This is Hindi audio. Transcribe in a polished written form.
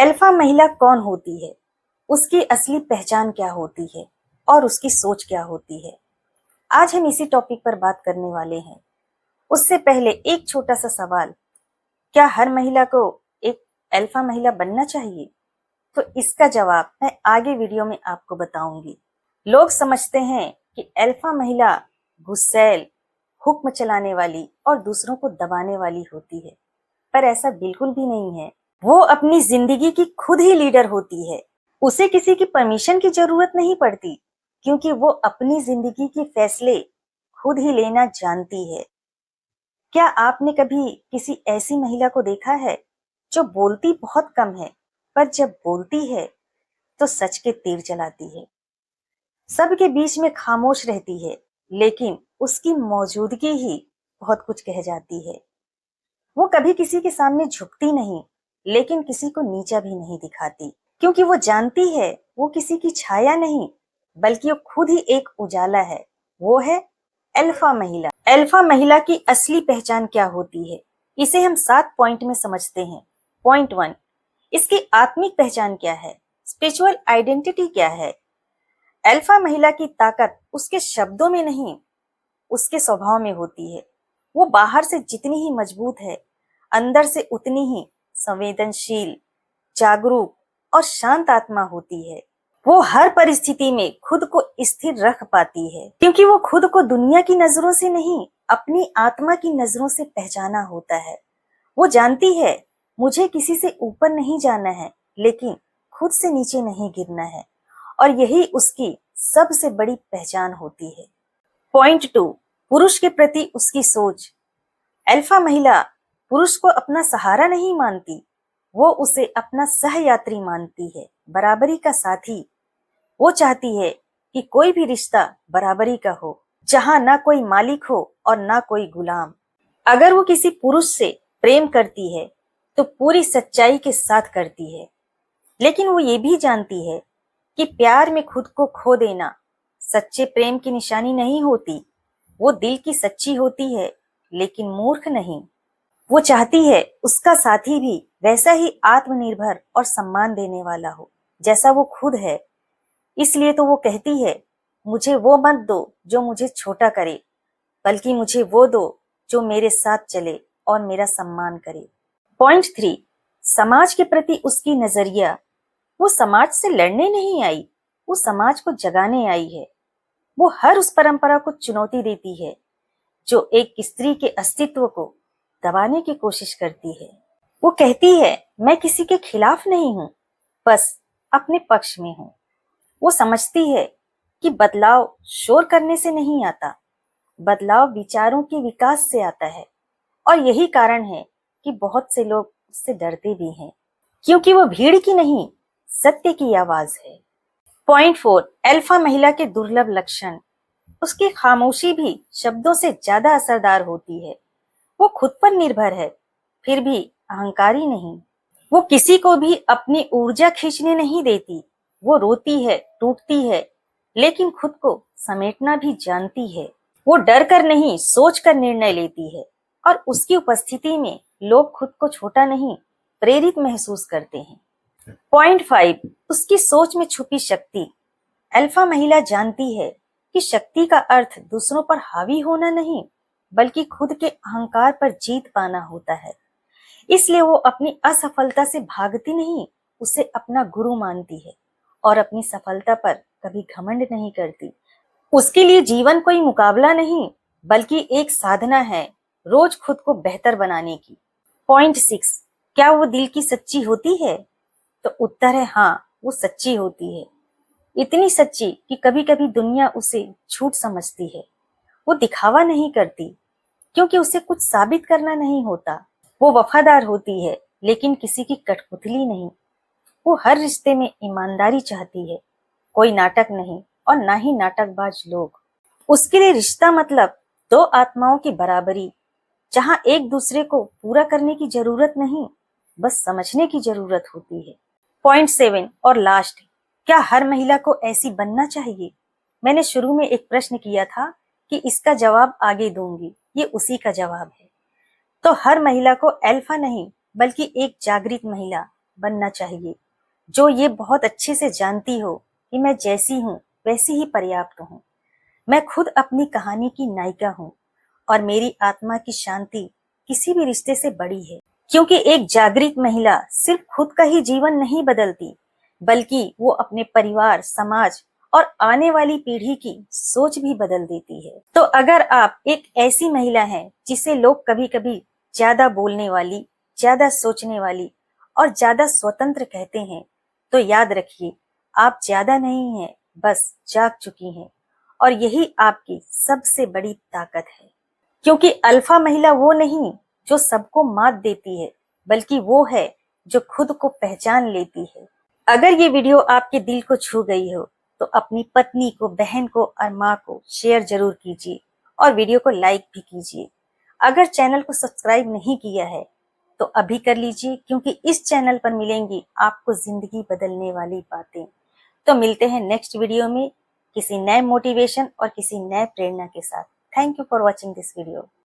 अल्फा महिला कौन होती है, उसकी असली पहचान क्या होती है और उसकी सोच क्या होती है, आज हम इसी टॉपिक पर बात करने वाले हैं। उससे पहले एक छोटा सा सवाल, क्या हर महिला को एक अल्फा महिला बनना चाहिए? तो इसका जवाब मैं आगे वीडियो में आपको बताऊंगी। लोग समझते हैं कि अल्फा महिला गुस्सैल, हुक्म चलाने वाली और दूसरों को दबाने वाली होती है, पर ऐसा बिल्कुल भी नहीं है। वो अपनी जिंदगी की खुद ही लीडर होती है। उसे किसी की परमिशन की जरूरत नहीं पड़ती, क्योंकि वो अपनी जिंदगी के फैसले खुद ही लेना जानती है। क्या आपने कभी किसी ऐसी महिला को देखा है जो बोलती बहुत कम है, पर जब बोलती है तो सच के तीर चलाती है? सबके बीच में खामोश रहती है, लेकिन उसकी मौजूदगी ही बहुत कुछ कह जाती है। वो कभी किसी के सामने झुकती नहीं, लेकिन किसी को नीचा भी नहीं दिखाती, क्योंकि वो जानती है वो किसी की छाया नहीं, बल्कि वो खुद ही एक उजाला है। वो है अल्फा महिला। अल्फा महिला की असली पहचान क्या होती है, इसे हम 7 पॉइंट में समझते हैं। पॉइंट 1, इसकी आत्मिक पहचान क्या है, स्पिरिचुअल आइडेंटिटी क्या है। अल्फा महिला की ताकत उसके शब्दों में नहीं, उसके स्वभाव में होती है। वो बाहर से जितनी ही मजबूत है, अंदर से उतनी ही संवेदनशील, जागरूक और शांत आत्मा होती है। वो हर परिस्थिति में खुद को स्थिर रख पाती है, क्योंकि वो खुद को दुनिया की नजरों से नहीं, अपनी आत्मा की नजरों से पहचाना होता है। वो जानती है मुझे किसी से ऊपर नहीं जाना है, लेकिन खुद से नीचे नहीं गिरना है, और यही उसकी सबसे बड़ी पहचान होती है। पॉइंट 2, पुरुष के प्रति उसकी सोच। अल्फा महिला पुरुष को अपना सहारा नहीं मानती, वो उसे अपना सहयात्री मानती है, बराबरी का साथी। वो चाहती है कि कोई भी रिश्ता बराबरी का हो, जहां ना कोई मालिक हो और ना कोई गुलाम। अगर वो किसी पुरुष से प्रेम करती है तो पूरी सच्चाई के साथ करती है, लेकिन वो ये भी जानती है कि प्यार में खुद को खो देना सच्चे प्रेम की निशानी नहीं होती। वो दिल की सच्ची होती है, लेकिन मूर्ख नहीं। वो चाहती है उसका साथी भी वैसा ही आत्मनिर्भर और सम्मान देने वाला हो, जैसा वो खुद है। इसलिए तो वो कहती है, मुझे वो मत दो जो मुझे छोटा करे, बल्कि मुझे वो दो जो मेरे साथ चले और मेरा सम्मान करे। पॉइंट 3, समाज के प्रति उसकी नजरिया। वो समाज से लड़ने नहीं आई, वो समाज को जगाने आई है। वो हर उस परंपरा को चुनौती देती है जो एक स्त्री के अस्तित्व को दबाने की कोशिश करती है। वो कहती है, मैं किसी के खिलाफ नहीं हूँ, बस अपने पक्ष में हूँ। वो समझती है कि बदलाव शोर करने से नहीं आता, बदलाव विचारों के विकास से आता है। और यही कारण है कि बहुत से लोग उससे डरते भी हैं, क्योंकि वो भीड़ की नहीं, सत्य की आवाज है। पॉइंट 4, अल्फा महिला के दुर्लभ लक्षण। उसकी खामोशी भी शब्दों से ज्यादा असरदार होती है। वो खुद पर निर्भर है, फिर भी अहंकारी नहीं। वो किसी को भी अपनी ऊर्जा खींचने नहीं देती। वो रोती है, टूटती है, लेकिन खुद को समेटना भी जानती है। वो डर कर नहीं, सोच कर निर्णय लेती है, और उसकी उपस्थिति में लोग खुद को छोटा नहीं, प्रेरित महसूस करते हैं। पॉइंट 5, उसकी सोच में छुपी शक्ति। अल्फा महिला जानती है कि शक्ति का अर्थ दूसरों पर हावी होना नहीं, बल्कि खुद के अहंकार पर जीत पाना होता है। इसलिए वो अपनी असफलता से भागती नहीं, उसे अपना गुरु मानती है, और अपनी सफलता पर कभी घमंड नहीं करती। उसके लिए जीवन कोई मुकाबला नहीं, बल्कि एक साधना है रोज खुद को बेहतर बनाने की। पॉइंट 6, क्या वो दिल की सच्ची होती है? तो उत्तर है हाँ, वो सच्ची होती है। इतनी सच्ची कि कभी कभी दुनिया उसे झूठ समझती है। वो दिखावा नहीं करती, क्योंकि उसे कुछ साबित करना नहीं होता। वो वफादार होती है, लेकिन किसी की कठपुतली नहीं। वो हर रिश्ते में ईमानदारी चाहती है, कोई नाटक नहीं, और ना ही नाटकबाज लोग। उसके लिए रिश्ता मतलब दो आत्माओं की बराबरी, जहां एक दूसरे को पूरा करने की जरूरत नहीं, बस समझने की जरूरत होती है। पॉइंट 7 और लास्ट, क्या हर महिला को ऐसी बनना चाहिए? मैंने शुरू में एक प्रश्न किया था कि इसका जवाब आगे दूंगी, ये उसी का जवाब है। तो हर महिला को अल्फा नहीं, बल्कि एक जागृत महिला, बनना चाहिए, जो ये बहुत अच्छे से जानती हो कि मैं जैसी हूँ वैसी ही पर्याप्त हूँ। मैं खुद अपनी कहानी की नायिका हूँ और मेरी आत्मा की शांति किसी भी रिश्ते से बड़ी है। क्योंकि एक जागृत महिला सिर्फ खुद का ही जीवन नहीं बदलती, बल्कि वो अपने परिवार, समाज और आने वाली पीढ़ी की सोच भी बदल देती है। तो अगर आप एक ऐसी महिला हैं जिसे लोग कभी-कभी ज्यादा बोलने वाली, ज्यादा सोचने वाली और ज्यादा स्वतंत्र कहते हैं, तो याद रखिए, आप ज्यादा नहीं हैं, बस जाग चुकी हैं और यही आपकी सबसे बड़ी ताकत है। क्योंकि अल्फा महिला वो नहीं जो सबको मात देती है, बल्कि वो है जो खुद को पहचान लेती है। अगर ये वीडियो आपके दिल को छू गई हो, तो अपनी पत्नी को, बहन को और माँ को शेयर जरूर कीजिए और वीडियो को लाइक भी कीजिए। अगर चैनल को सब्सक्राइब नहीं किया है, तो अभी कर लीजिए, क्योंकि इस चैनल पर मिलेंगी आपको जिंदगी बदलने वाली बातें। तो मिलते हैं नेक्स्ट वीडियो में किसी नए मोटिवेशन और किसी नए प्रेरणा के साथ। Thank you for watching this video.